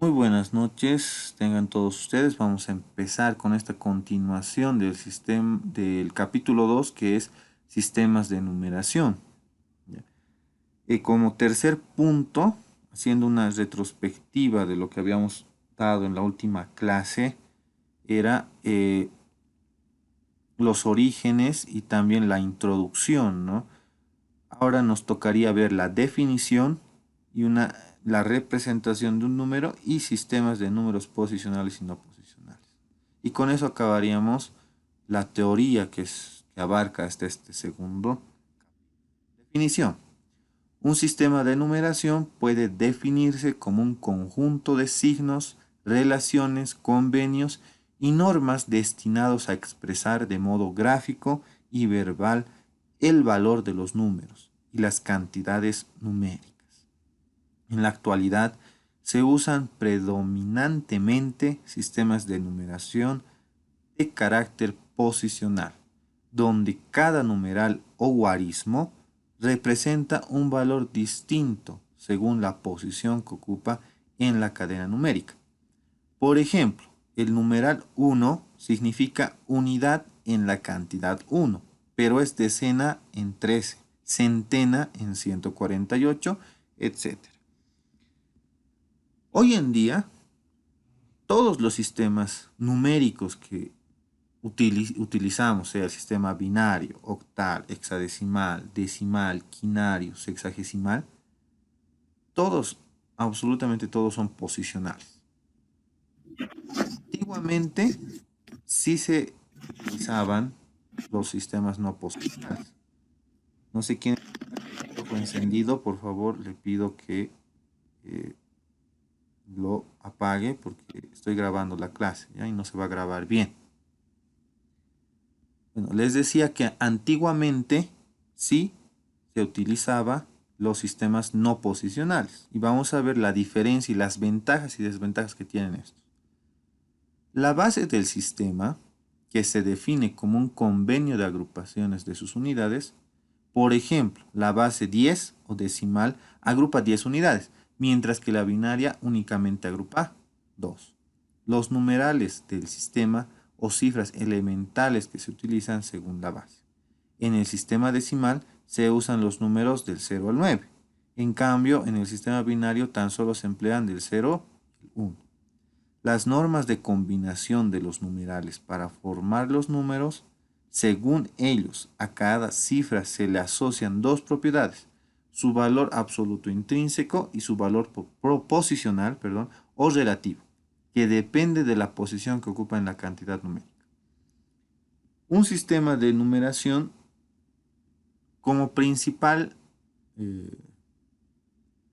Muy buenas noches, tengan todos ustedes. Vamos a empezar con esta continuación del sistema del capítulo 2, que es sistemas de numeración. ¿Ya? Como tercer punto, haciendo una retrospectiva de lo que habíamos dado en la última clase, era los orígenes y también la introducción, ¿no? Ahora nos tocaría ver la definición y la representación de un número y sistemas de números posicionales y no posicionales. Y con eso acabaríamos la teoría que abarca hasta este segundo. Definición. Un sistema de numeración puede definirse como un conjunto de signos, relaciones, convenios y normas destinados a expresar de modo gráfico y verbal el valor de los números y las cantidades numéricas. En la actualidad se usan predominantemente sistemas de numeración de carácter posicional, donde cada numeral o guarismo representa un valor distinto según la posición que ocupa en la cadena numérica. Por ejemplo, el numeral 1 significa unidad en la cantidad 1, pero es decena en 13, centena en 148, etc. Hoy en día, todos los sistemas numéricos que utilizamos, sea el sistema binario, octal, hexadecimal, decimal, quinario, sexagesimal, todos, absolutamente todos son posicionales. Antiguamente sí se utilizaban los sistemas no posicionales. No sé quién está el ojo encendido, por favor, le pido que eh, lo apague porque estoy grabando la clase, ¿ya? Y no se va a grabar bien. Bueno, les decía que antiguamente sí se utilizaba los sistemas no posicionales y vamos a ver la diferencia y las ventajas y desventajas que tienen estos. La base del sistema, que se define como un convenio de agrupaciones de sus unidades, por ejemplo, la base 10 o decimal agrupa 10 unidades, mientras que la binaria únicamente agrupa 2. Los numerales del sistema o cifras elementales que se utilizan según la base. En el sistema decimal se usan los números del 0 al 9. En cambio, en el sistema binario tan solo se emplean del 0 al 1. Las normas de combinación de los numerales para formar los números, según ellos, a cada cifra se le asocian dos propiedades, su valor absoluto intrínseco y su valor proposicional, o relativo, que depende de la posición que ocupa en la cantidad numérica. Un sistema de numeración como principal eh,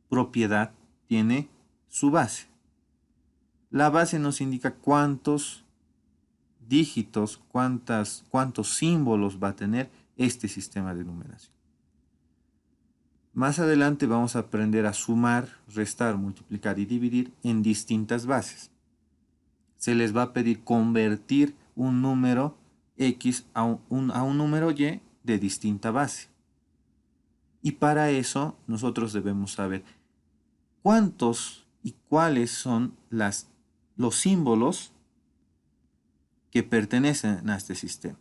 propiedad tiene su base. La base nos indica cuántos dígitos, cuántos símbolos va a tener este sistema de numeración. Más adelante vamos a aprender a sumar, restar, multiplicar y dividir en distintas bases. Se les va a pedir convertir un número X a un número Y de distinta base. Y para eso nosotros debemos saber cuántos y cuáles son los símbolos que pertenecen a este sistema.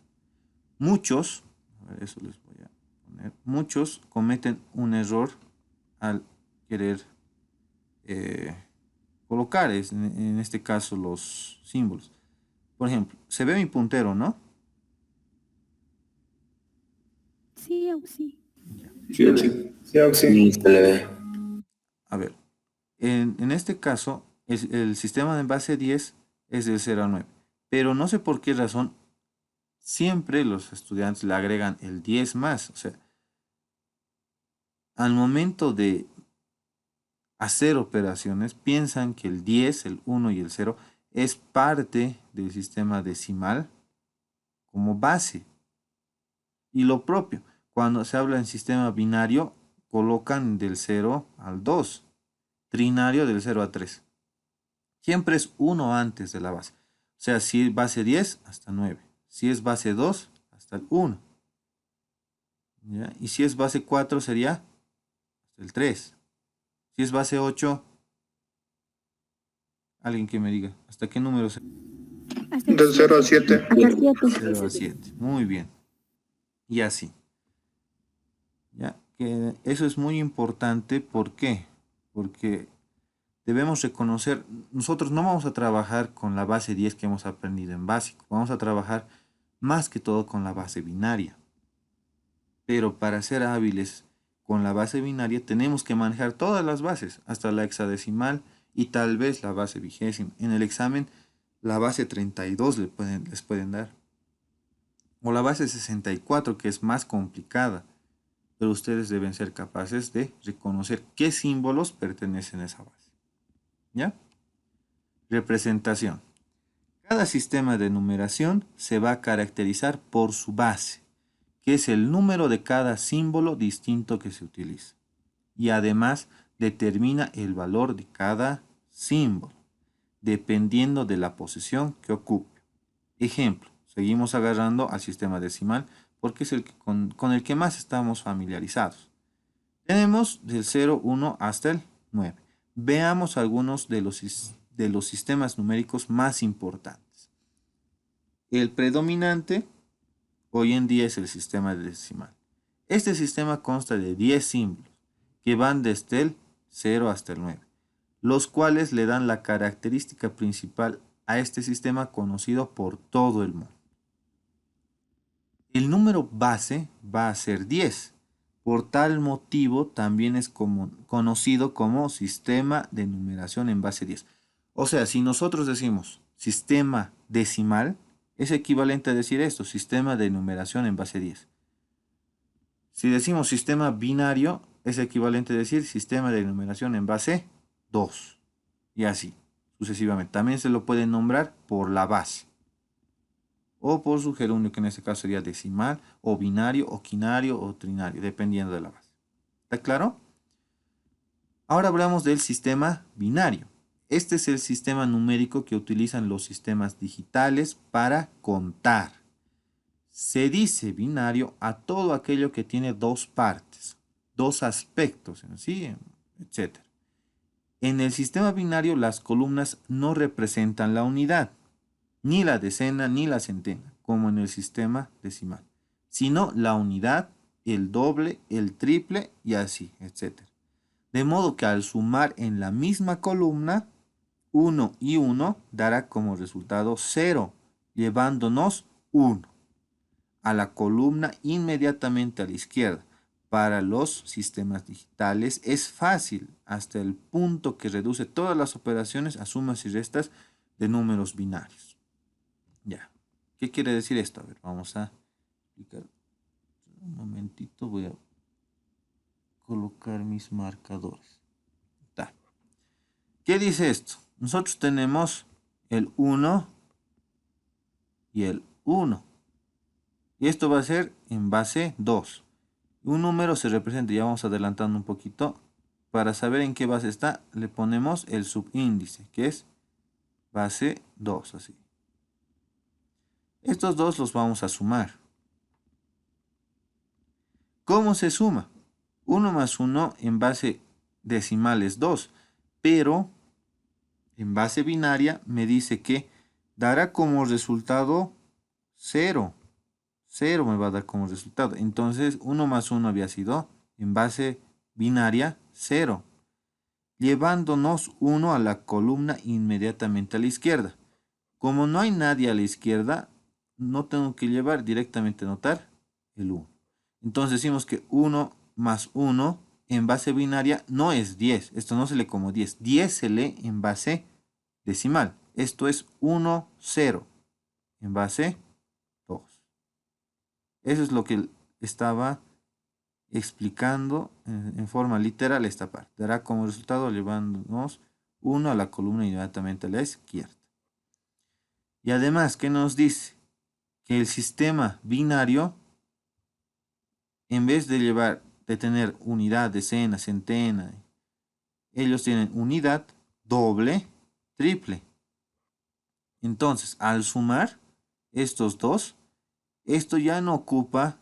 Muchos, a ver, eso les voy a poner, muchos cometen un error al querer eh, colocar, en este caso, los símbolos. Por ejemplo, se ve mi puntero, ¿no? Sí, sí. Ya. Sí, Oxy. Sí, Oxy. Sí, se le ve. A ver, en este caso, el sistema de base 10 es del 0 a 9, pero no sé por qué razón siempre los estudiantes le agregan el 10 más. O sea, al momento de hacer operaciones, piensan que el 10, el 1 y el 0 es parte del sistema decimal como base. Y lo propio, cuando se habla en sistema binario, colocan del 0 al 2, trinario del 0 a 3. Siempre es 1 antes de la base. O sea, si es base 10, hasta 9. Si es base 2, hasta el 1. ¿Ya? Y si es base 4, sería hasta el 3. Si es base 8, Alguien que me diga, ¿hasta qué número? Hasta el Del 0 al 7. 7. Hasta el 7. 0 a 7. Muy bien. Y así. ¿Ya? Que eso es muy importante. ¿Por qué? Porque debemos reconocer, nosotros no vamos a trabajar con la base 10 que hemos aprendido en básico. Vamos a trabajar más que todo con la base binaria. Pero para ser hábiles con la base binaria tenemos que manejar todas las bases, hasta la hexadecimal y tal vez la base vigésima. En el examen la base 32 les pueden dar. O la base 64, que es más complicada. Pero ustedes deben ser capaces de reconocer qué símbolos pertenecen a esa base. ¿Ya? Representación. Cada sistema de numeración se va a caracterizar por su base, que es el número de cada símbolo distinto que se utiliza. Y además determina el valor de cada símbolo, dependiendo de la posición que ocupe. Ejemplo, seguimos agarrando al sistema decimal porque es el que con el que más estamos familiarizados. Tenemos del 0, 1 hasta el 9. Veamos algunos de los sistemas numéricos más importantes. El predominante hoy en día es el sistema decimal. Este sistema consta de 10 símbolos que van desde el 0 hasta el 9, los cuales le dan la característica principal a este sistema conocido por todo el mundo. El número base va a ser 10. Por tal motivo también es conocido como sistema de numeración en base 10. O sea, si nosotros decimos sistema decimal, es equivalente a decir esto, sistema de numeración en base 10. Si decimos sistema binario, es equivalente a decir sistema de numeración en base 2. Y así, sucesivamente. También se lo puede nombrar por la base. O por su gerundio, que en este caso sería decimal, o binario, o quinario, o trinario, dependiendo de la base. ¿Está claro? Ahora hablamos del sistema binario. Este es el sistema numérico que utilizan los sistemas digitales para contar. Se dice binario a todo aquello que tiene dos partes, dos aspectos en sí, etc. En el sistema binario las columnas no representan la unidad, ni la decena ni la centena, como en el sistema decimal, sino la unidad, el doble, el triple y así, etc. De modo que al sumar en la misma columna, 1 y 1 dará como resultado 0, llevándonos 1 a la columna inmediatamente a la izquierda. Para los sistemas digitales es fácil hasta el punto que reduce todas las operaciones a sumas y restas de números binarios. Ya. ¿Qué quiere decir esto? A ver, vamos a explicar. Un momentito, voy a colocar mis marcadores. Ta. ¿Qué dice esto? Nosotros tenemos el 1 y el 1. Y esto va a ser en base 2. Un número se representa, ya vamos adelantando un poquito. Para saber en qué base está, le ponemos el subíndice, que es base 2, así. Estos dos los vamos a sumar. ¿Cómo se suma? 1 más 1 en base decimal es 2, pero en base binaria me dice que dará como resultado 0. 0 me va a dar como resultado. Entonces 1 más 1 había sido en base binaria 0, llevándonos 1 a la columna inmediatamente a la izquierda. Como no hay nadie a la izquierda, no tengo que llevar directamente a anotar el 1. Entonces decimos que 1 más 1 en base binaria no es 10. Esto no se lee como 10. 10 se lee en base decimal. Esto es 1, 0 en base 2. Eso es lo que estaba explicando en forma literal esta parte. Dará como resultado llevándonos 1 a la columna inmediatamente a la izquierda. Y además, ¿qué nos dice? Que el sistema binario, en vez de tener unidad, decena, centena, ellos tienen unidad, doble, triple. Entonces, al sumar estos dos, esto ya no ocupa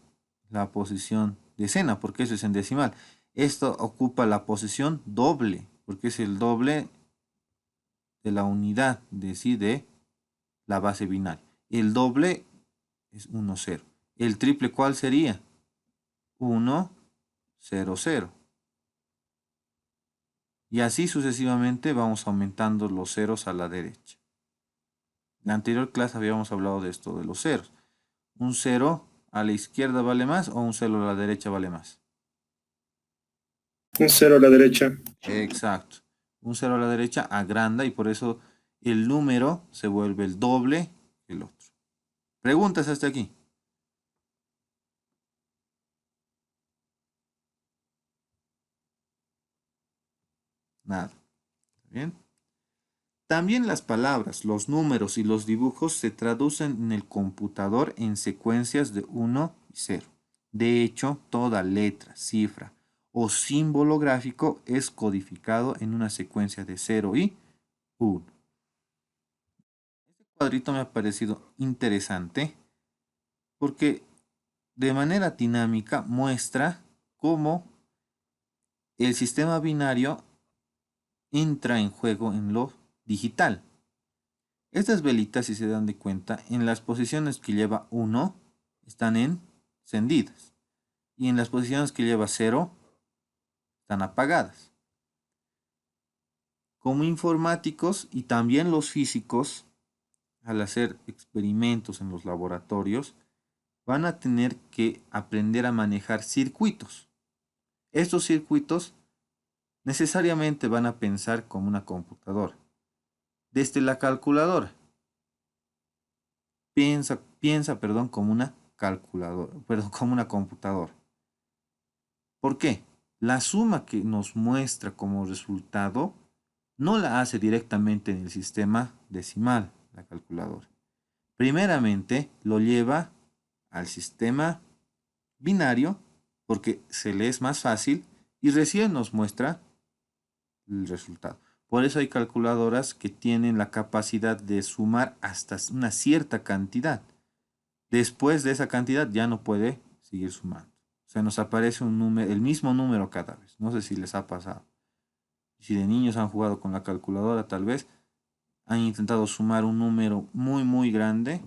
la posición decena, porque eso es en decimal. Esto ocupa la posición doble, porque es el doble de la unidad de sí de la base binaria. El doble es 1, 0. El triple, ¿cuál sería? 1, 0, 0. Y así sucesivamente vamos aumentando los ceros a la derecha. En la anterior clase habíamos hablado de esto, de los ceros. ¿Un 0 a la izquierda vale más o un 0 a la derecha vale más? Un 0 a la derecha. Exacto. Un 0 a la derecha agranda y por eso el número se vuelve el doble que el otro. ¿Preguntas hasta aquí? Nada. ¿Bien? También las palabras, los números y los dibujos se traducen en el computador en secuencias de 1 y 0. De hecho, toda letra, cifra o símbolo gráfico es codificado en una secuencia de 0 y 1. Este cuadrito me ha parecido interesante porque de manera dinámica muestra cómo el sistema binario entra en juego en lo digital. Estas velitas, si se dan de cuenta, en las posiciones que lleva 1 están encendidas y en las posiciones que lleva 0 están apagadas. Como informáticos y también los físicos, al hacer experimentos en los laboratorios, van a tener que aprender a manejar circuitos. Estos circuitos necesariamente van a pensar como una computadora. Desde la calculadora. Piensa, como una calculadora, como una computadora. ¿Por qué? La suma que nos muestra como resultado no la hace directamente en el sistema decimal, la calculadora. Primeramente lo lleva al sistema binario porque se le es más fácil y recién nos muestra el resultado. Por eso hay calculadoras que tienen la capacidad de sumar hasta una cierta cantidad. Después de esa cantidad ya no puede seguir sumando. O sea, nos aparece un número, el mismo número cada vez. No sé si les ha pasado. Si de niños han jugado con la calculadora, tal vez han intentado sumar un número muy, muy grande.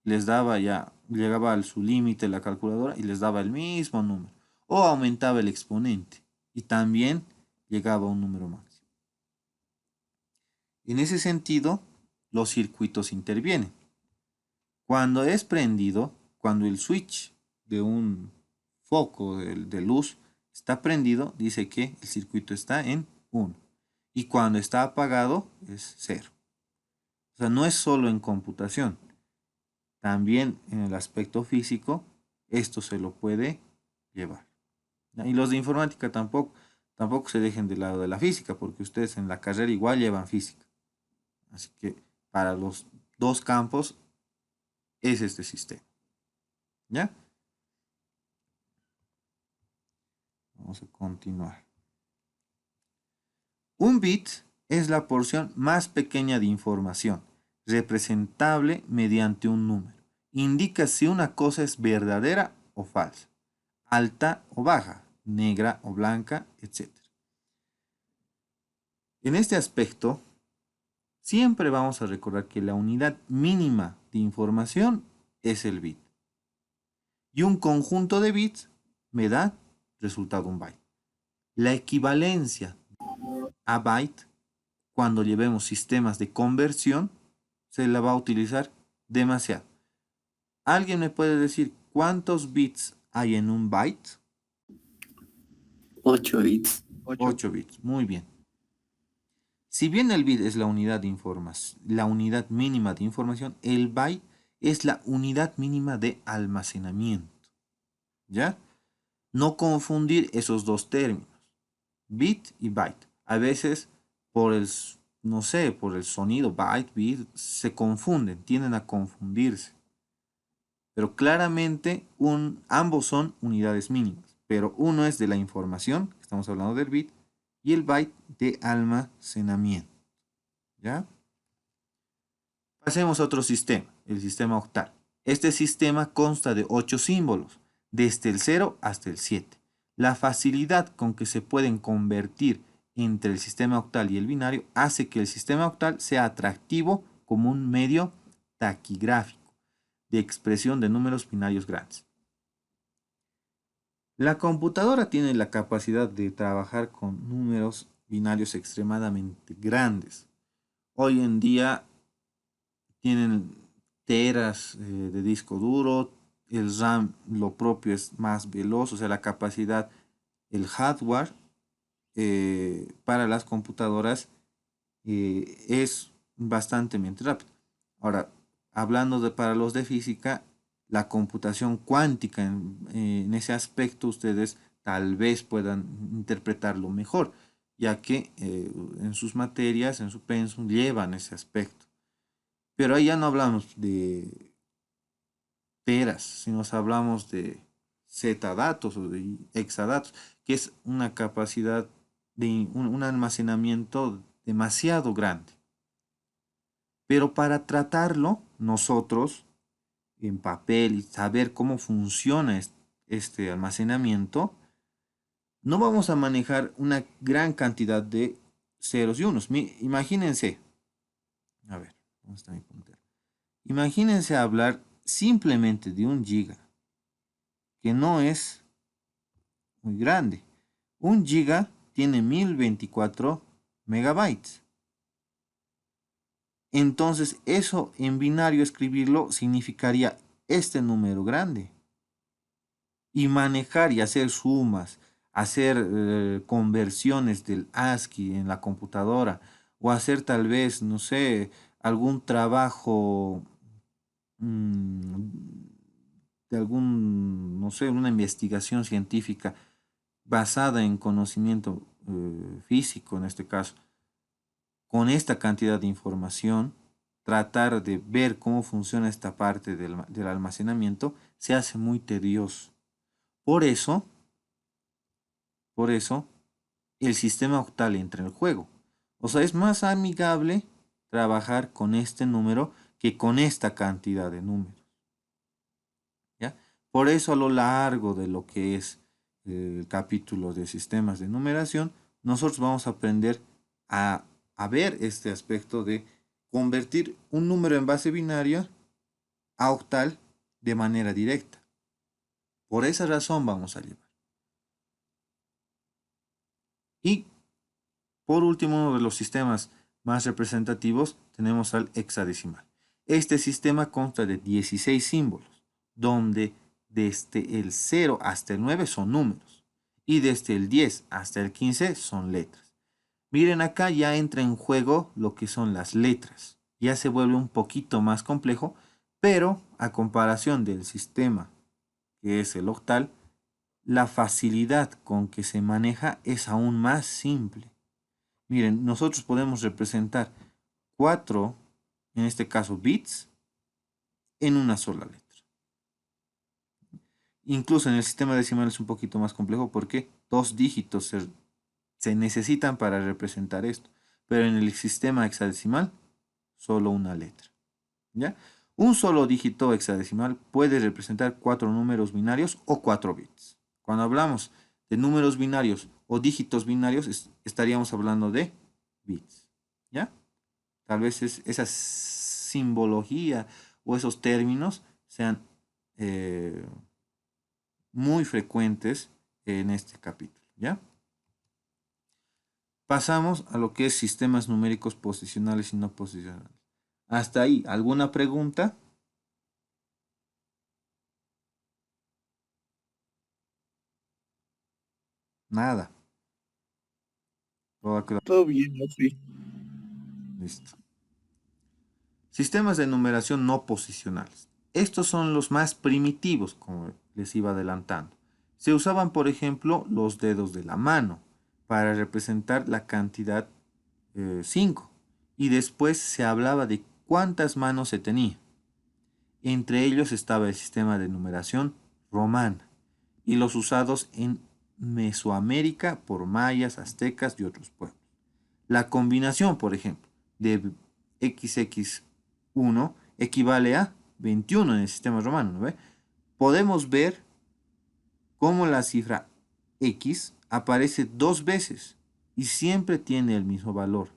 Les daba ya, llegaba a su límite la calculadora y les daba el mismo número. O aumentaba el exponente y también llegaba a un número máximo. En ese sentido, los circuitos intervienen. Cuando es prendido, cuando el switch de un foco de luz está prendido, dice que el circuito está en 1. Y cuando está apagado es 0. O sea, no es solo en computación. También en el aspecto físico, esto se lo puede llevar. Y los de informática tampoco se dejen de lado de la física, porque ustedes en la carrera igual llevan física. Así que para los dos campos es este sistema. ¿Ya? Vamos a continuar. Un bit es la porción más pequeña de información, representable mediante un número. Indica si una cosa es verdadera o falsa, alta o baja, negra o blanca, etc. En este aspecto, siempre vamos a recordar que la unidad mínima de información es el bit. Y un conjunto de bits me da resultado un byte. La equivalencia a byte, cuando llevemos sistemas de conversión, se la va a utilizar demasiado. ¿Alguien me puede decir cuántos bits hay en un byte? 8 bits. 8 bits, muy bien. Si bien el bit es la unidad la unidad mínima de información, el byte es la unidad mínima de almacenamiento. ¿Ya? No confundir esos dos términos, bit y byte. A veces por el, no sé, por el sonido byte, bit, se confunden, tienden a confundirse. Pero claramente ambos son unidades mínimas, pero uno es de la información, estamos hablando del bit, y el byte de almacenamiento. ¿Ya? Pasemos a otro sistema, el sistema octal. Este sistema consta de 8 símbolos, desde el 0 hasta el 7. La facilidad con que se pueden convertir entre el sistema octal y el binario hace que el sistema octal sea atractivo como un medio taquigráfico de expresión de números binarios grandes. La computadora tiene la capacidad de trabajar con números binarios extremadamente grandes. Hoy en día tienen teras de disco duro, el RAM lo propio es más veloz, o sea, la capacidad, el hardware para las computadoras es bastante rápido. Ahora, hablando de para los de física, la computación cuántica en ese aspecto ustedes tal vez puedan interpretarlo mejor, ya que en sus materias, en su pensum, llevan ese aspecto. Pero ahí ya no hablamos de teras, sino hablamos de Z-datos o de hexadatos, que es una capacidad de un almacenamiento demasiado grande. Pero para tratarlo, nosotros en papel y saber cómo funciona este almacenamiento, no vamos a manejar una gran cantidad de ceros y unos. Imagínense, a ver, ¿dónde está mi puntero? Imagínense hablar simplemente de 1 giga, que no es muy grande. 1 giga tiene 1024 megabytes. Entonces, eso en binario escribirlo significaría este número grande. Y manejar y hacer sumas, hacer conversiones del ASCII en la computadora, o hacer tal vez, no sé, algún trabajo de algún, no sé, una investigación científica basada en conocimiento físico en este caso, con esta cantidad de información, tratar de ver cómo funciona esta parte del almacenamiento se hace muy tedioso. Por eso, el sistema octal entra en el juego. O sea, es más amigable trabajar con este número que con esta cantidad de números. ¿Ya? Por eso a lo largo de lo que es el capítulo de sistemas de numeración, nosotros vamos a aprender a ver este aspecto de convertir un número en base binaria a octal de manera directa. Por esa razón vamos a llevar. Y por último, uno de los sistemas más representativos tenemos al hexadecimal. Este sistema consta de 16 símbolos, donde desde el 0 hasta el 9 son números y desde el 10 hasta el 15 son letras. Miren, acá ya entra en juego lo que son las letras. Ya se vuelve un poquito más complejo, pero a comparación del sistema que es el octal, la facilidad con que se maneja es aún más simple. Miren, nosotros podemos representar 4, en este caso bits, en una sola letra. Incluso en el sistema decimal es un poquito más complejo porque 2 dígitos se necesitan para representar esto. Pero en el sistema hexadecimal, solo una letra. ¿Ya? Un solo dígito hexadecimal puede representar 4 números binarios o 4 bits. Cuando hablamos de números binarios o dígitos binarios, estaríamos hablando de bits. ¿Ya? Tal vez esa simbología o esos términos sean muy frecuentes en este capítulo. ¿Ya? Pasamos a lo que es sistemas numéricos posicionales y no posicionales. Hasta ahí, ¿alguna pregunta? Nada. Todo bien, ¿no? Sí. Listo. Sistemas de numeración no posicionales. Estos son los más primitivos, como les iba adelantando. Se usaban, por ejemplo, los dedos de la mano para representar la cantidad 5. Y después se hablaba de cuántas manos se tenía. Entre ellos estaba el sistema de numeración romana y los usados en Mesoamérica por mayas, aztecas y otros pueblos. La combinación, por ejemplo, de XX1 equivale a 21 en el sistema romano, ¿no ve? Podemos ver cómo la cifra X aparece 2 veces y siempre tiene el mismo valor.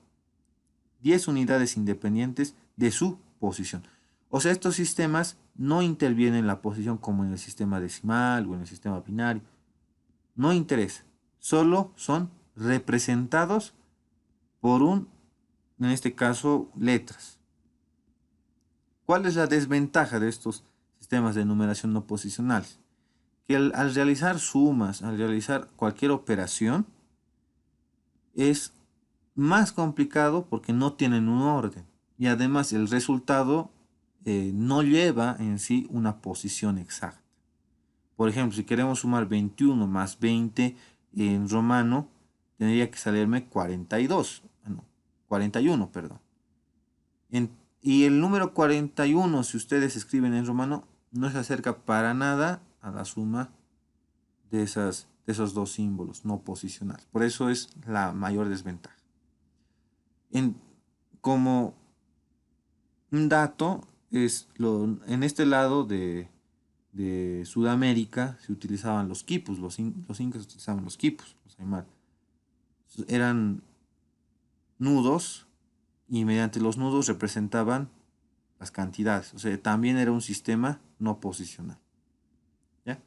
10 unidades independientes de su posición. O sea, estos sistemas no intervienen en la posición como en el sistema decimal o en el sistema binario. No interesa. Solo son representados por en este caso, letras. ¿Cuál es la desventaja de estos sistemas de numeración no posicionales? Que al realizar sumas, al realizar cualquier operación, es más complicado porque no tienen un orden. Y además el resultado no lleva en sí una posición exacta. Por ejemplo, si queremos sumar 21 más 20 en romano, tendría que salirme 42. No, 41, perdón. Y el número 41, si ustedes escriben en romano, no se acerca para nada a la suma de esos dos símbolos no posicionales. Por eso es la mayor desventaja. Como un dato, en este lado de Sudamérica se utilizaban los quipus, los incas utilizaban los quipus, los aymara. Eran nudos y mediante los nudos representaban las cantidades. O sea, también era un sistema no posicional. ¿Ya?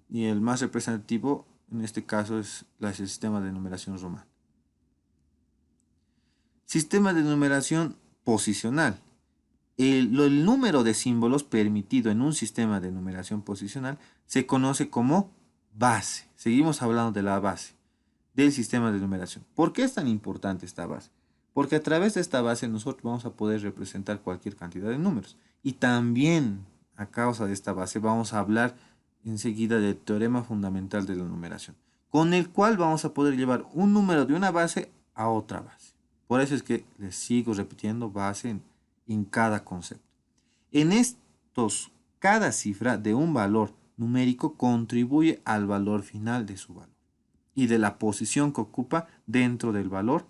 Y el más representativo en este caso es el sistema de numeración romano. Sistema de numeración posicional. El número de símbolos permitido en un sistema de numeración posicional se conoce como base. Seguimos hablando de la base del sistema de numeración. ¿Por qué es tan importante esta base? Porque a través de esta base nosotros vamos a poder representar cualquier cantidad de números. Y también a causa de esta base vamos a hablar enseguida del teorema fundamental de la numeración, con el cual vamos a poder llevar un número de una base a otra base. Por eso es que les sigo repitiendo base en cada concepto. En estos, cada cifra de un valor numérico contribuye al valor final de su valor y de la posición que ocupa dentro del valor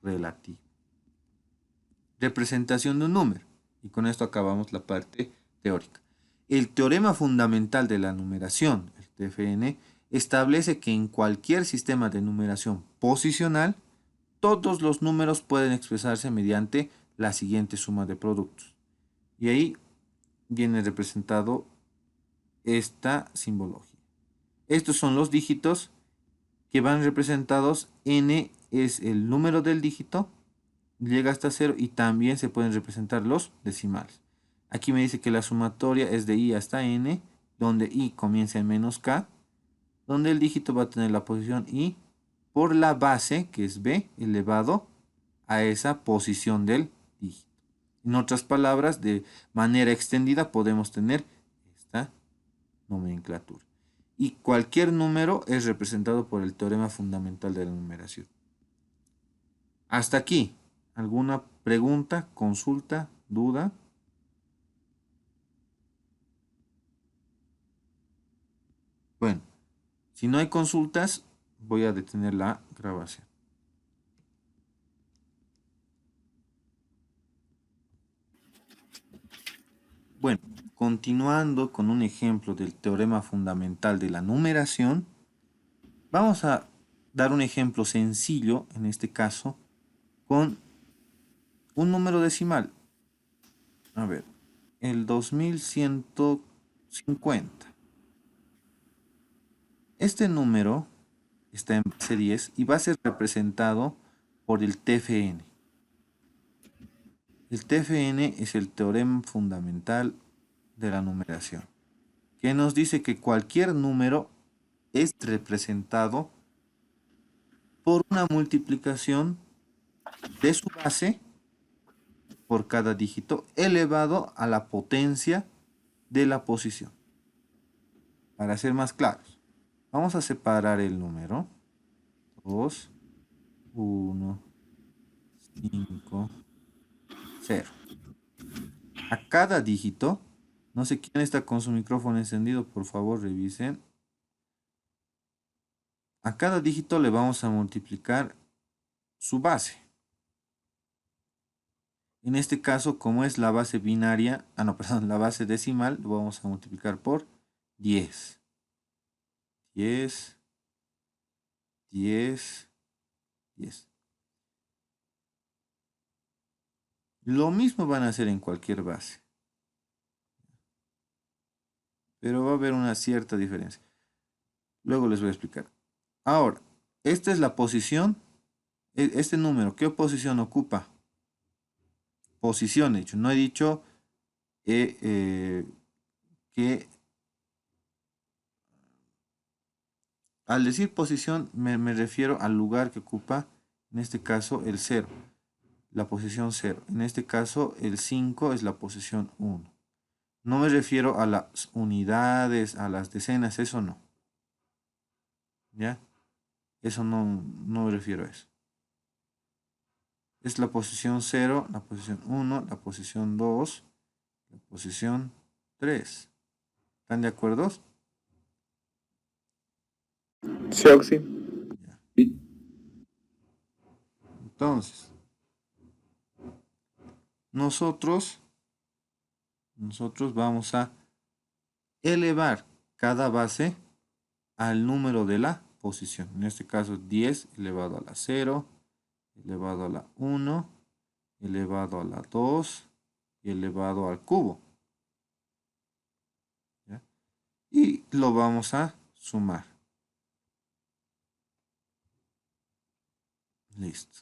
relativo. Representación de un número. Y con esto acabamos la parte teórica. El teorema fundamental de la numeración, el TFN, establece que en cualquier sistema de numeración posicional, todos los números pueden expresarse mediante la siguiente suma de productos. Y ahí viene representado esta simbología. Estos son los dígitos que van representados. N es el número del dígito, llega hasta 0 y también se pueden representar los decimales. Aquí me dice que la sumatoria es de i hasta n, donde i comienza en menos k, donde el dígito va a tener la posición i por la base, que es b, elevado a esa posición del dígito. En otras palabras, de manera extendida podemos tener esta nomenclatura. Y cualquier número es representado por el teorema fundamental de la numeración. Hasta aquí. ¿Alguna pregunta, consulta, duda? Bueno, si no hay consultas, voy a detener la grabación. Bueno, continuando con un ejemplo del teorema fundamental de la numeración, vamos a dar un ejemplo sencillo, en este caso, con un número decimal. A ver, el 2150. Este número está en base 10 y va a ser representado por el TFN. El TFN es el teorema fundamental de la numeración, que nos dice que cualquier número es representado por una multiplicación de su base por cada dígito elevado a la potencia de la posición. Para ser más claros, vamos a separar el número 2, 1, 5, 0. A cada dígito, no sé quién está con su micrófono encendido, por favor revisen. A cada dígito le vamos a multiplicar su base. En este caso, como es la base binaria, la base decimal, lo vamos a multiplicar por 10. 10, 10, 10. Lo mismo van a hacer en cualquier base, pero va a haber una cierta diferencia. Luego les voy a explicar. Ahora, esta es la posición. Este número, ¿qué posición ocupa? Posición, he dicho. No he dicho que al decir posición me refiero al lugar que ocupa, en este caso el 0, la posición 0. En este caso el 5 es la posición 1. No me refiero a las unidades, a las decenas, eso no. ¿Ya? Eso no me refiero a eso. Es la posición 0, la posición 1, la posición 2, la posición 3. ¿Están de acuerdo? Sí, Oxy. Ya. Entonces, nosotros vamos a elevar cada base al número de la posición. En este caso 10 elevado a la 0, elevado a la 1, elevado a la 2 y elevado al cubo. ¿Ya? Y lo vamos a sumar. Listo.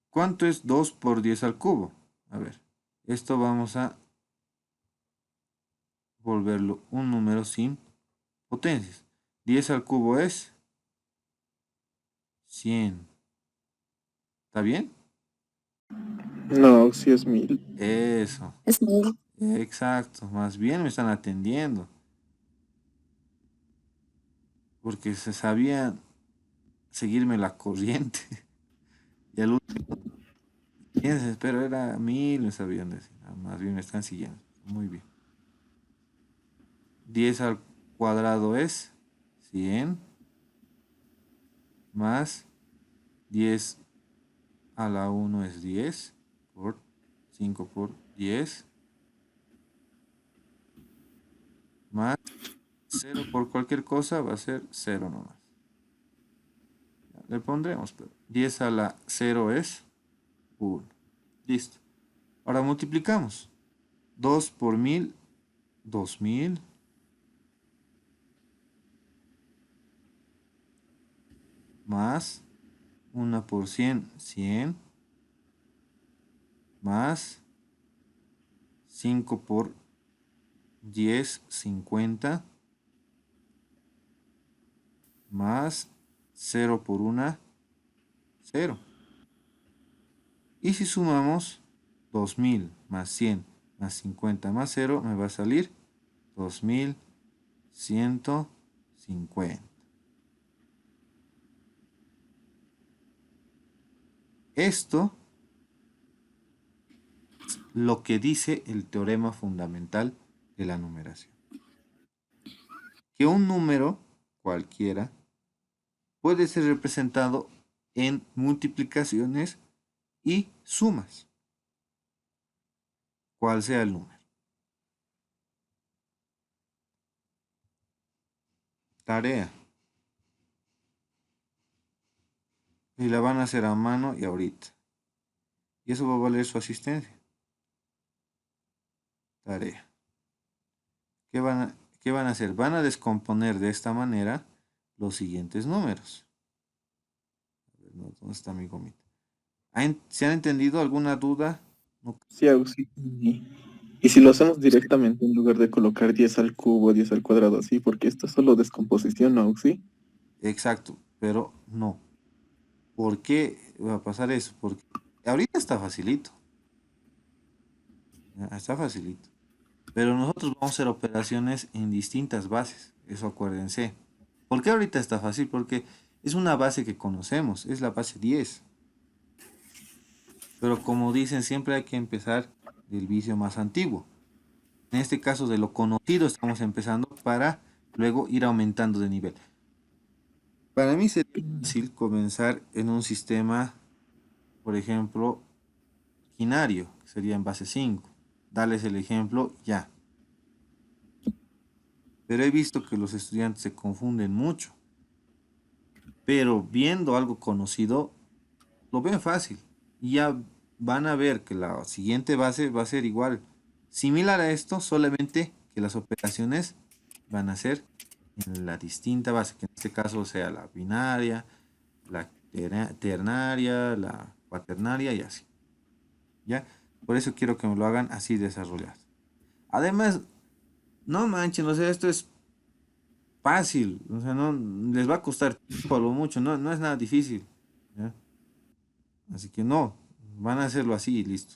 ¿Cuánto es 2 por 10 al cubo? A ver, esto vamos a volverlo un número sin potencias. 10 al cubo es 100. ¿Está bien? No, Oxy es 1000. Eso. Es muy Exacto. Más bien me están atendiendo. Porque se sabía seguirme la corriente. Y al último, pero era 1000, me sabían decir. Más bien me están siguiendo. Muy bien. 10 al cuadrado es 100 más 10 a la 1 es 10 por 5 por 10 más 0 por cualquier cosa va a ser 0 nomás. Le pondremos, pero 10 a la 0 es 1. Listo. Ahora multiplicamos. 2 por 1000, 2000. Más 1 por 100, 100. Más 5 por 10, 50. Más 0 por 1, 0. Y si sumamos 2000 más 100 más 50 más 0, me va a salir 2150. Esto es lo que dice el teorema fundamental de la numeración. Que un número cualquiera puede ser representado en multiplicaciones y sumas, cual sea el número. Tarea. Y la van a hacer a mano y ahorita. Y eso va a valer su asistencia. Tarea. ¿Qué van a hacer? Van a descomponer de esta manera los siguientes números. A ver, ¿dónde está mi gomita? ¿Se han entendido alguna duda? No. Sí, Oxy. Y si lo hacemos directamente en lugar de colocar 10 al cubo, 10 al cuadrado, así, porque esto es solo descomposición, ¿no, Oxy? Exacto, pero no. ¿Por qué va a pasar eso? Porque ahorita está facilito. ¿Ya? Está facilito. Pero nosotros vamos a hacer operaciones en distintas bases. Eso acuérdense. ¿Por qué ahorita está fácil? Porque es una base que conocemos. Es la base 10. Pero como dicen, siempre hay que empezar del vicio más antiguo. En este caso, de lo conocido estamos empezando para luego ir aumentando de nivel. Para mí sería fácil comenzar en un sistema, por ejemplo, quinario, que sería en base 5. Darles el ejemplo ya. Pero he visto que los estudiantes se confunden mucho. pero viendo algo conocido, lo ven fácil. Y ya van a ver que la siguiente base va a ser igual, similar a esto, solamente que las operaciones van a ser en la distinta base, que en este caso sea la binaria, la ternaria, la cuaternaria y así. ¿Ya? Por eso quiero que me lo hagan así desarrollado. Además, no manchen, o sea, esto es fácil, o sea, no les va a costar tiempo a lo mucho, no, no es nada difícil. ¿Ya? Así que no, van a hacerlo así y listo.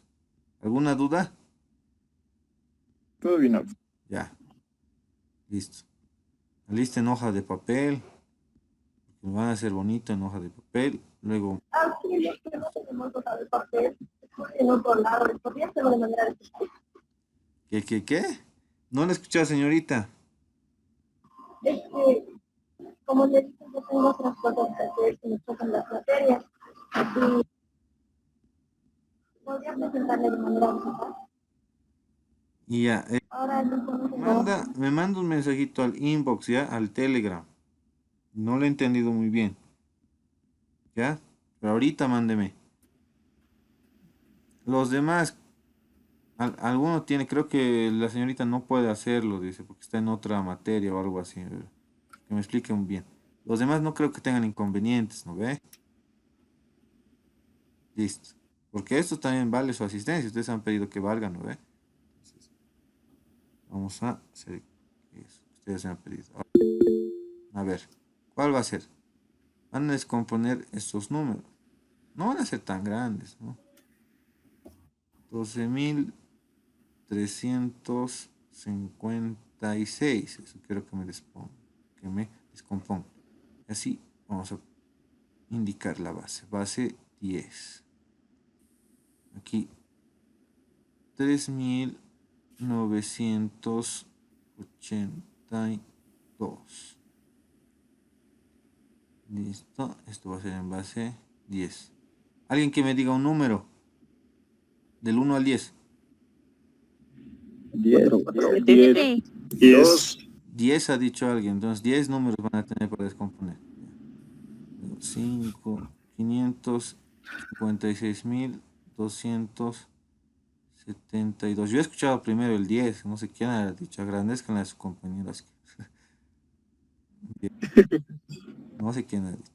¿Alguna duda? Todo bien, Auxi. Ya, listo. Alisten hoja de papel, que van a hacer bonito en hoja de papel. Luego, Sí, es que no tenemos hoja de papel en otro lado. Podría hacerlo de manera digital. ¿qué? No la escuché, señorita. Es que, como le dije, yo tengo otras cosas que hacer que me tocan las materias. Y podría presentarle de manera digital. Y ya, Ahora el informe se lo... me manda un mensajito al inbox, ya, al Telegram. No lo he entendido muy bien, ¿ya? Pero ahorita mándeme. Los demás, alguno tiene, creo que la señorita no puede hacerlo, dice, porque está en otra materia o algo así. Que me expliquen bien. Los demás no creo que tengan inconvenientes, ¿no ve? Listo. Porque esto también vale su asistencia. Ustedes han pedido que valga, ¿no ve? Entonces, vamos a hacer eso. Ustedes han pedido. A ver, ¿cuál va a ser? Van a descomponer estos números. No van a ser tan grandes, ¿no? 12.356. Eso quiero que me descomponga. Y así vamos a indicar la base. Base 10. Aquí 3.982. Listo. Esto va a ser en base 10. Alguien que me diga un número del 1 al 10. 10, 10, Siete. 10. 10 ha dicho alguien. Entonces 10 números van a tener para descomponer. 5, 556.272. Yo he escuchado primero el 10. No sé quién ha dicho. Agradezcan a sus compañeros. No sé quién ha dicho.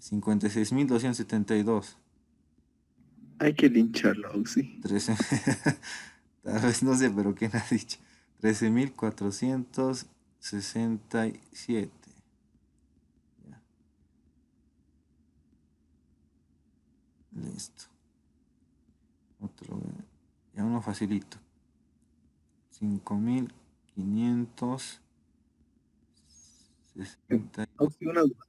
56.272. Hay que lincharlo, Auxi. 13. Tal vez no sé, pero ¿quién ha dicho? 13.467. Ya, listo. Otro. Ya uno facilito. 5.560. Auxi, una duda.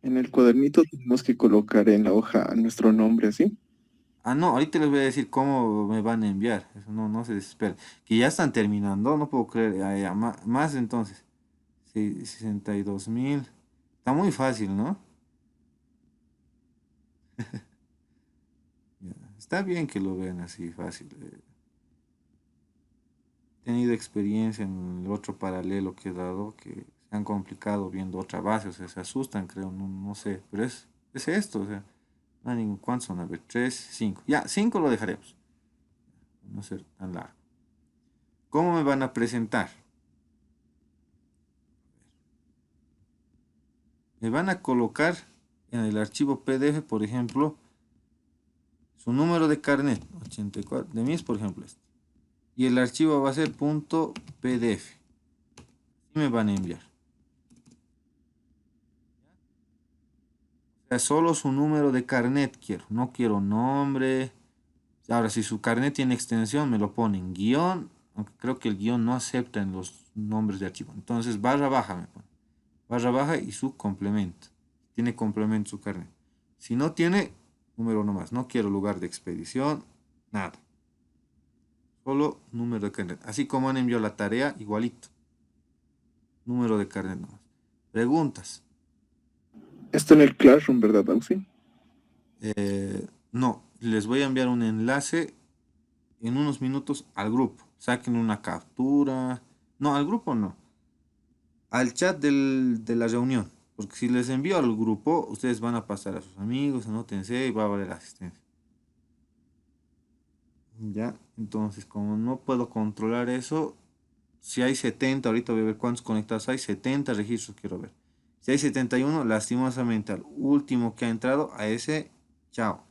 En el cuadernito tenemos que colocar en la hoja nuestro nombre, ¿sí? Ah, no, ahorita les voy a decir cómo me van a enviar. Eso no, no se desesperen. Que ya están terminando, no puedo creer. Ya, más entonces. Sí, 62.000. Está muy fácil, ¿no? Ya, está bien que lo vean así fácil. He tenido experiencia en el otro paralelo que he dado que se han complicado viendo otra base, o sea, se asustan, creo, no, no sé, pero es esto, o sea, no hay ningún, ¿cuántos son? A ver, 3, 5. Ya, 5 lo dejaremos. No ser tan largo. ¿Cómo me van a presentar? Me van a colocar en el archivo PDF, por ejemplo, su número de carnet, 84, de mí es por ejemplo este. Y el archivo va a ser .pdf. Y me van a enviar. O sea, solo su número de carnet quiero. No quiero nombre. Ahora, si su carnet tiene extensión, me lo ponen guión. Aunque creo que el guión no acepta en los nombres de archivo. Entonces, barra baja me pone. Barra baja y su complemento. Tiene complemento su carnet. Si no tiene, número nomás. No quiero lugar de expedición. Nada. Solo número de carnet. Así como han enviado la tarea, igualito. Número de carnet nomás. Preguntas. Esto en el Classroom, ¿verdad, Auxi? No, les voy a enviar un enlace en unos minutos al grupo. Saquen una captura. No, al grupo no. Al chat de la reunión. Porque si les envío al grupo, ustedes van a pasar a sus amigos, anótense y va a valer asistencia. Ya, entonces como no puedo controlar eso, si hay 70, ahorita voy a ver cuántos conectados hay, 70 registros quiero ver. Si hay 71, lastimosamente al último que ha entrado, a ese, chao.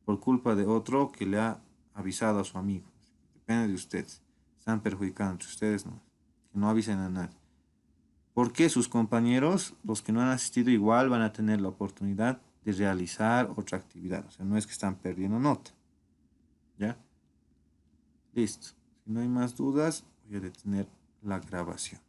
Por culpa de otro que le ha avisado a su amigo. Depende de ustedes. Están perjudicando entre ustedes, no. Que no avisen a nadie. Porque sus compañeros, los que no han asistido, igual van a tener la oportunidad de realizar otra actividad. O sea, no es que están perdiendo nota. ¿Ya? Listo. Si no hay más dudas, voy a detener la grabación.